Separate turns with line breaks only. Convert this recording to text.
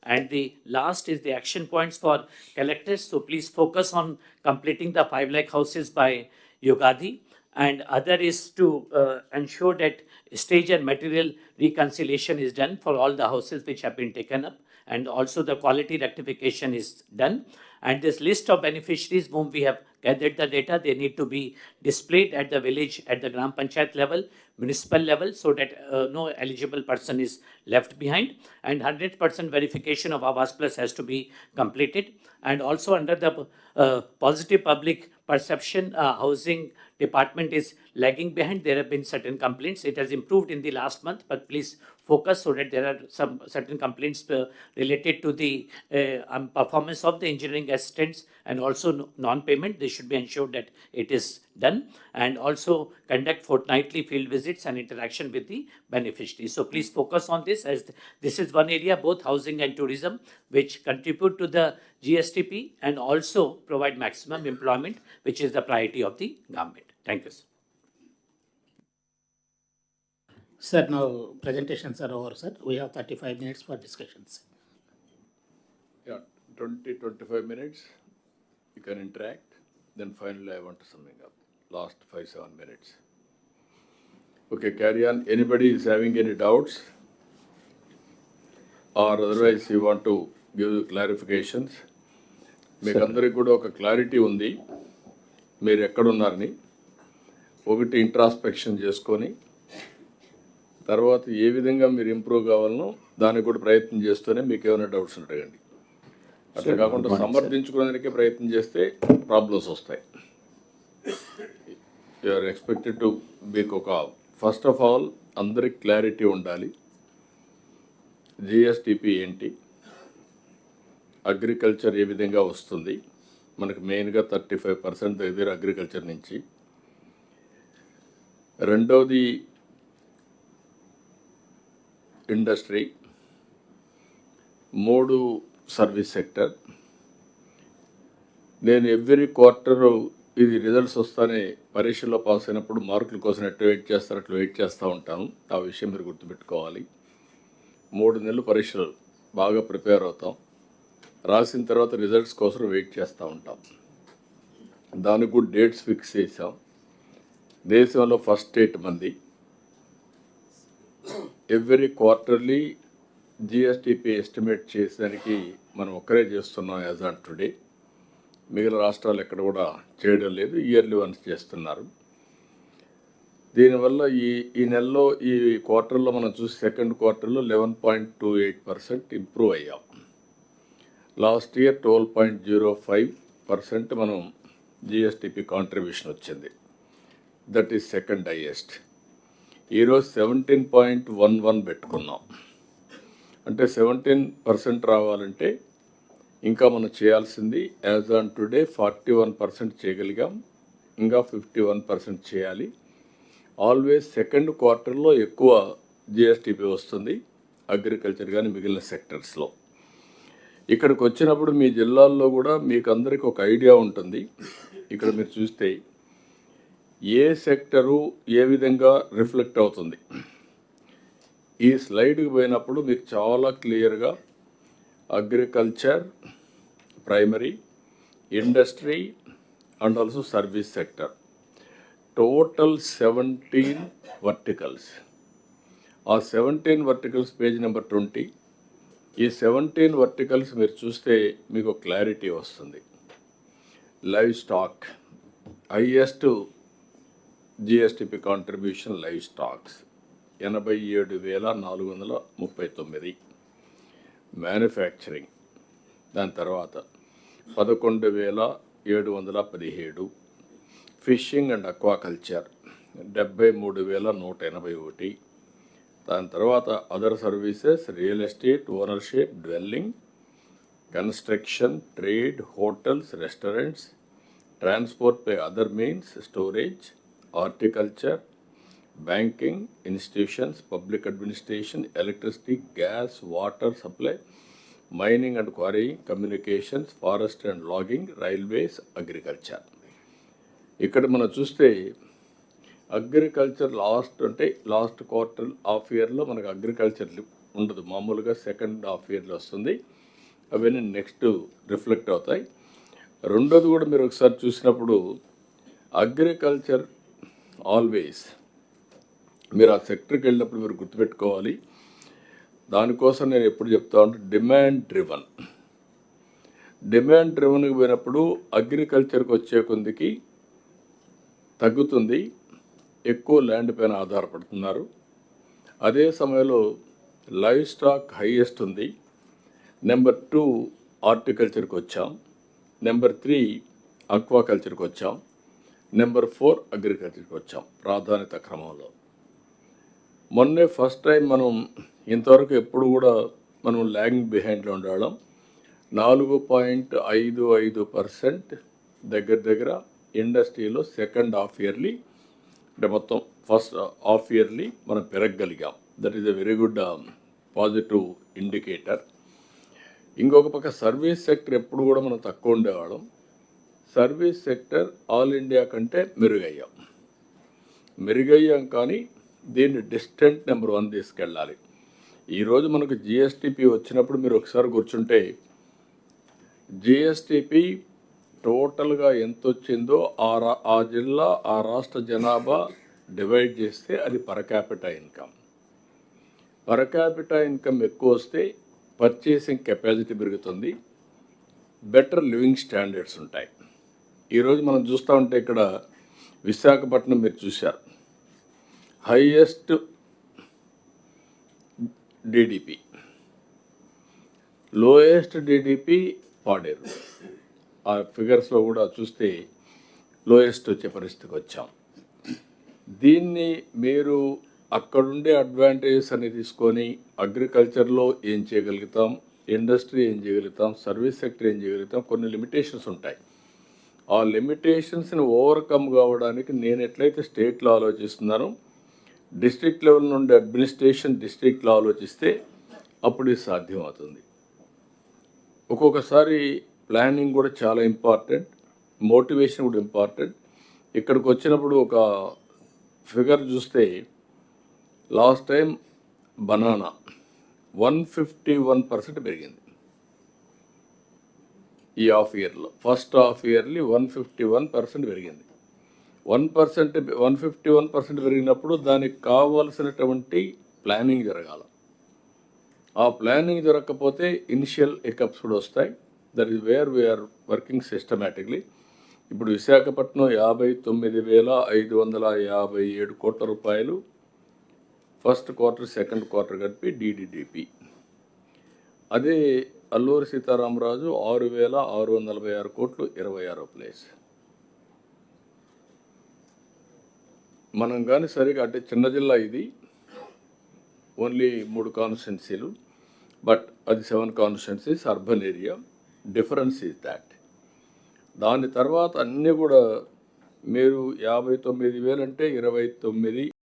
And the last is the action points for collectors. So please focus on completing the 5 lakh houses by Yugadi. And other is to ensure that stage and material reconciliation is done for all the houses which have been taken up, and also the quality rectification is done. And this list of beneficiaries whom we have gathered the data, they need to be displayed at the village, at the Gram Panchayat level, municipal level, so that no eligible person is left behind. And 100% verification of Awas Plus has to be completed. And also under the positive public perception, housing department is lagging behind. There have been certain complaints. It has improved in the last month, but please focus so that there are some certain complaints related to the performance of the engineering assistants and also non-payment. They should be ensured that it is done, and also conduct fortnightly field visits and interaction with the beneficiaries. So please focus on this, as this is one area, both housing and tourism, which contribute to the GSTP and also provide maximum employment, which is the priority of the government. Thank you, sir.
Sir, now presentations are over, sir. We have 35 minutes for discussions.
Yeah, 20-25 minutes, you can interact. Then finally, I want to summing up. Last 5-7 minutes. Okay, carry on. Anybody is having any doubts? Or otherwise, you want to give clarifications? మీకు అందరికి కూడా ఒక clarity ఉంది మీరు ఎక్కడున్నారని. ఒకటి introspection చేసుకొని తర్వాత ఏ విధంగా మీరు ఇంప్రూవ్ కావాలనో దానికి కూడా ప్రయత్నం చేస్తూనే మీకు ఏమైనా డౌట్స్ ఉంటాయండి. అట్లా కాకుండా సమర్థించుకోవడానికి ప్రయత్నం చేస్తే ప్రాబ్లమ్స్ వస్తాయి. యు ఆర్ ఎక్స్పెక్టెడ్ టు మీకు ఒక ఫస్ట్ ఆఫ్ ఆల్ అందరికి క్లారిటీ ఉండాలి. జిఎస్టిపి ఏంటి, అగ్రికల్చర్ ఏ విధంగా వస్తుంది, మనకు మెయిన్గా 35% దగ్గర అగ్రికల్చర్ నుంచి. రెండవది ఇండస్ట్రీ, 3 సర్వీస్ సెక్టర్. నేను ఎవ్రీ క్వార్టర్ ఇది రిజల్ట్స్ వస్తానే పరీక్షలో పాస్ అయినప్పుడు మార్కుల కోసం ఎట్లా వెయిట్ చేస్తారు అట్లా వెయిట్ చేస్తూ ఉంటాను. ఆ విషయం మీరు గుర్తుపెట్టుకోవాలి. 3 నెలలు పరీక్షలు బాగా ప్రిపేర్ అవుతాం, రాసిన తర్వాత రిజల్ట్స్ కోసం వెయిట్ చేస్తూ ఉంటాం. దానికి కూడా డేట్స్ ఫిక్స్ చేసాం. దేశంలో ఫస్ట్ 8 మంది ఎవ్రీ క్వార్టర్లీ జిఎస్టిపి ఎస్టిమేట్ చేసేదానికి మనం ఒక్కరే చేస్తున్నాం యాజ్ ఆన్ టుడే. మిగిలిన రాష్ట్రాలు ఎక్కడ కూడా చేయడం లేదు, ఇయర్లీ వన్స్ చేస్తున్నారు. దీనివల్ల ఈ నెలలో ఈ క్వార్టర్లో మనం చూసి సెకండ్ క్వార్టర్లో 11.28% ఇంప్రూవ్ అయ్యాం. లాస్ట్ ఇయర్ 12.05% మనం జిఎస్టిపి కాంట్రిబ్యూషన్ వచ్చింది. That is second highest. ఈరోజు 17.11 పెట్టుకున్నాం. అంటే 17% రావాలంటే ఇంకా మనం చేయాల్సింది యాజ్ ఆన్ టుడే 41% చేయగలిగాం, ఇంకా 51% చేయాలి. ఆల్వేస్ సెకండ్ క్వార్టర్లో ఎక్కువ జిఎస్టిపి వస్తుంది అగ్రికల్చర్ కానీ మిగిలిన సెక్టర్స్లో. ఇక్కడికి వచ్చినప్పుడు మీ జిల్లాల్లో కూడా మీకు అందరికీ ఒక ఐడియా ఉంటుంది. ఇక్కడ మీరు చూస్తే ఏ సెక్టరు ఏ విధంగా రిఫ్లెక్ట్ అవుతుంది. ఈ స్లైడ్కి పోయినప్పుడు మీకు చాలా క్లియర్గా agriculture, primary, industry and also service sector, total 17 verticals. ఆ 17 వర్టికల్స్ పేజ్ నెంబర్ 20. ఈ 17 వర్టికల్స్ మీరు చూస్తే మీకు క్లారిటీ వస్తుంది. Live stock highest GSTP contribution live stocks 87,439. Manufacturing దాని తర్వాత 11,717. Fishing and aquaculture 73,181. దాని తర్వాత other services, real estate, ownership, dwelling, construction, trade, hotels, restaurants, transport by other means, storage, horticulture, banking, institutions, public administration, electricity, gas, water supply, mining and quarrying, communications, forest and logging, railways, agriculture. ఇక్కడ మనం చూస్తే agriculture last quarter half ఇయర్లో మనకు agriculture ఉండదు, మామూలుగా second half ఇయర్లో వస్తుంది. అవన్నీ నెక్స్ట్ రిఫ్లెక్ట్ అవుతాయి. రెండోది కూడా మీరు ఒకసారి చూసినప్పుడు అగ్రికల్చర్ ఆల్వేస్ మీరు ఆ సెక్టర్కి వెళ్ళినప్పుడు మీరు గుర్తుపెట్టుకోవాలి. దానికోసం నేను ఎప్పుడు చెప్తా ఉంటే డిమాండ్ డ్రివన్కి పోయినప్పుడు అగ్రికల్చర్కి వచ్చే కొందికి తగ్గుతుంది, ఎక్కువ ల్యాండ్ పైన ఆధారపడుతున్నారు. అదే సమయంలో లైవ్ స్టాక్ హైయెస్ట్ ఉంది. నెంబర్ 2 హార్టికల్చర్కి వచ్చాం. నెంబర్ 3 అక్వాకల్చర్కి వచ్చాం. నెంబర్ 4 అగ్రికల్చర్కి వచ్చాం ప్రాధాన్యత క్రమంలో. మొన్నే ఫస్ట్ టైం మనం ఇంతవరకు ఎప్పుడు కూడా మనం ల్యాగింగ్ బిహైండ్లో ఉండడం. 4.55% దగ్గర ఇండస్ట్రీలో సెకండ్ హాఫ్ ఇయర్లీ అంటే మొత్తం ఫస్ట్ హాఫ్ ఇయర్లీ మనం పెరగగలిగాం. That is a very good positive indicator. ఇంకొక పక్క సర్వీస్ సెక్టర్ ఎప్పుడు కూడా మనం తక్కువ ఉండేవాళ్ళం. సర్వీస్ సెక్టర్ ఆల్ ఇండియా కంటే మెరుగయ్యాం కానీ దీన్ని డిస్టెంట్ నెంబర్ 1 తీసుకెళ్ళాలి. ఈరోజు మనకు జిఎస్టిపి వచ్చినప్పుడు మీరు ఒకసారి కూర్చుంటే జిఎస్టిపి టోటల్గా ఎంత వచ్చిందో ఆ జిల్లా ఆ రాష్ట్ర జనాభా డివైడ్ చేస్తే అది పర్ క్యాపిటా ఇన్కమ్ ఎక్కువ వస్తే పర్చేసింగ్ కెపాసిటీ పెరుగుతుంది, బెటర్ లివింగ్ స్టాండర్డ్స్ ఉంటాయి. ఈరోజు మనం చూస్తూ ఉంటే ఇక్కడ విశాఖపట్నం మీరు చూశారు, highest DDP, lowest DDP Paderu. ఆ ఫిగర్స్లో కూడా చూస్తే లోయెస్ట్ వచ్చే పరిస్థితికి వచ్చాం. దీన్ని మీరు అక్కడుండే అడ్వాంటేజెస్ అని తీసుకొని అగ్రికల్చర్లో ఏం చేయగలుగుతాం, ఇండస్ట్రీ ఏం చేయగలుగుతాం, సర్వీస్ సెక్టర్ ఏం చేయగలుగుతాం, కొన్ని లిమిటేషన్స్ ఉంటాయి. ఆ లిమిటేషన్స్ని ఓవర్కమ్ కావడానికి నేను ఎట్లయితే స్టేట్లో ఆలోచిస్తున్నానో డిస్ట్రిక్ట్ లెవెల్ నుండి అడ్మినిస్ట్రేషన్ డిస్ట్రిక్ట్లో ఆలోచిస్తే అప్పుడు ఇది సాధ్యమవుతుంది. ఒక్కొక్కసారి ప్లానింగ్ కూడా చాలా ఇంపార్టెంట్, మోటివేషన్ కూడా ఇంపార్టెంట్. ఇక్కడికి వచ్చినప్పుడు ఒక ఫిగర్ చూస్తే లాస్ట్ టైం బనానా 151% పెరిగింది ఈ హాఫ్ ఇయర్లో. ఫస్ట్ హాఫ్ ఇయర్లీ 151% పెరిగింది. 151% పెరిగినప్పుడు దానికి కావాల్సినటువంటి ప్లానింగ్ జరగాలి. ఆ ప్లానింగ్ జరగకపోతే ఇనిషియల్ ఎకప్స్ కూడా వస్తాయి. That is where we are working systematically. ఇప్పుడు విశాఖపట్నం 59,557 కోట్ల రూపాయలు ఫస్ట్ క్వార్టర్ సెకండ్ క్వార్టర్ కలిపి డిడిడిపి. అదే అల్లూరి సీతారామరాజు 6,646 కోట్లు 26వ ప్లేస్. మనం కానీ సరిగా అంటే చిన్న జిల్లా ఇది, ఓన్లీ 3 కాన్స్టిట్యున్సీలు, బట్ అది 7 constituencies urban area. Difference is that. దాని తర్వాత అన్నీ కూడా మీరు 59,000 అంటే 29